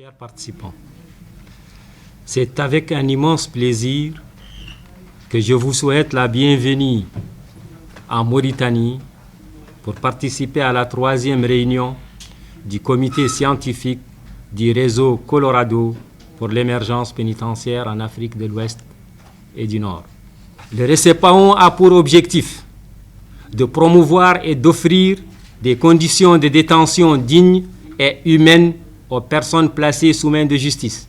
Chers participants, c'est avec un immense plaisir que je vous souhaite la bienvenue en Mauritanie pour participer à la 3e réunion du comité scientifique du réseau Colorado pour l'émergence pénitentiaire en Afrique de l'Ouest et du Nord. Le RECEPAON a pour objectif de promouvoir et d'offrir des conditions de détention dignes et humaines aux personnes placées sous main de justice.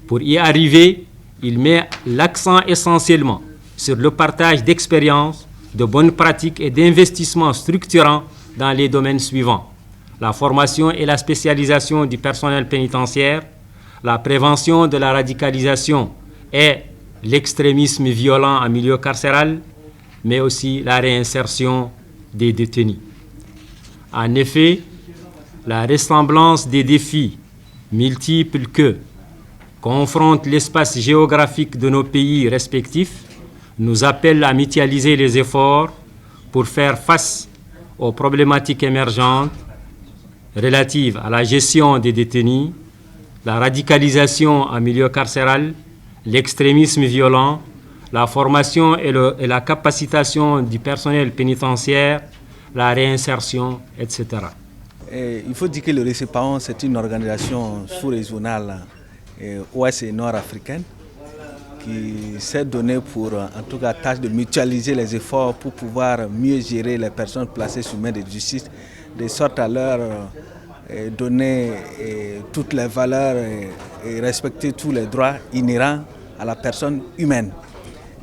Pour y arriver, il met l'accent essentiellement sur le partage d'expériences, de bonnes pratiques et d'investissements structurants dans les domaines suivants: la formation et la spécialisation du personnel pénitentiaire, la prévention de la radicalisation et l'extrémisme violent en milieu carcéral, mais aussi la réinsertion des détenus. En effet, la ressemblance des défis multiples que confronte l'espace géographique de nos pays respectifs nous appelle à mutualiser les efforts pour faire face aux problématiques émergentes relatives à la gestion des détenus, la radicalisation en milieu carcéral, l'extrémisme violent, la formation et la capacitation du personnel pénitentiaire, la réinsertion, etc. Il faut dire que le RECEPAON, c'est une organisation sous-régionale ouest et nord-africaine qui s'est donnée pour, en tout cas, tâche de mutualiser les efforts pour pouvoir mieux gérer les personnes placées sous main de justice, de sorte à leur donner toutes les valeurs et respecter tous les droits inhérents à la personne humaine.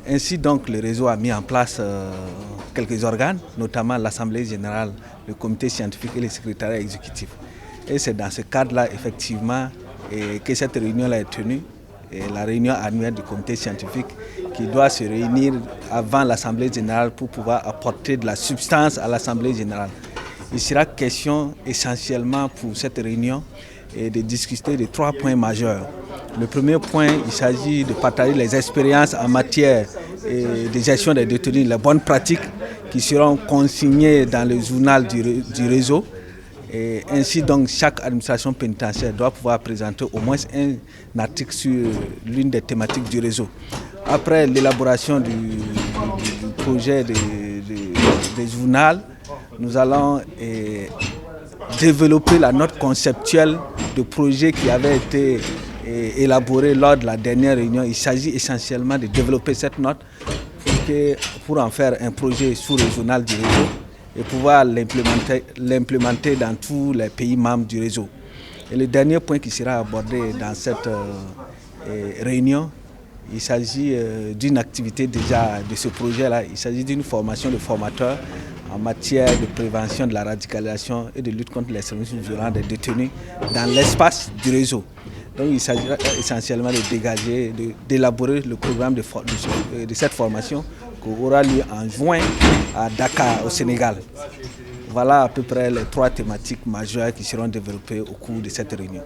Ainsi donc, le réseau a mis en place quelques organes, notamment l'Assemblée générale, le comité scientifique et le secrétariat exécutif. Et c'est dans ce cadre-là, effectivement, que cette réunion-là est tenue, la réunion annuelle du comité scientifique qui doit se réunir avant l'Assemblée générale pour pouvoir apporter de la substance à l'Assemblée générale. Il sera question essentiellement pour cette réunion de discuter de 3 points majeurs. Le premier point, il s'agit de partager les expériences en matière de gestion des détenus, les bonnes pratiques qui seront consignées dans le journal du réseau. Et ainsi donc, chaque administration pénitentiaire doit pouvoir présenter au moins un article sur l'une des thématiques du réseau. Après l'élaboration du projet de journal, nous allons développer la note conceptuelle de projet qui avait été élaborée lors de la dernière réunion. Il s'agit essentiellement de développer cette note pour en faire un projet sous-régional du réseau et pouvoir l'implémenter dans tous les pays membres du réseau. Et le dernier point qui sera abordé dans cette réunion, il s'agit d'une activité déjà de ce projet-là. Il s'agit d'une formation de formateurs en matière de prévention de la radicalisation et de lutte contre l'extrémisme violent des détenus dans l'espace du réseau. Donc il s'agira essentiellement de dégager, d'élaborer le programme de cette formation qui aura lieu en juin à Dakar, au Sénégal. Voilà à peu près les 3 thématiques majeures qui seront développées au cours de cette réunion.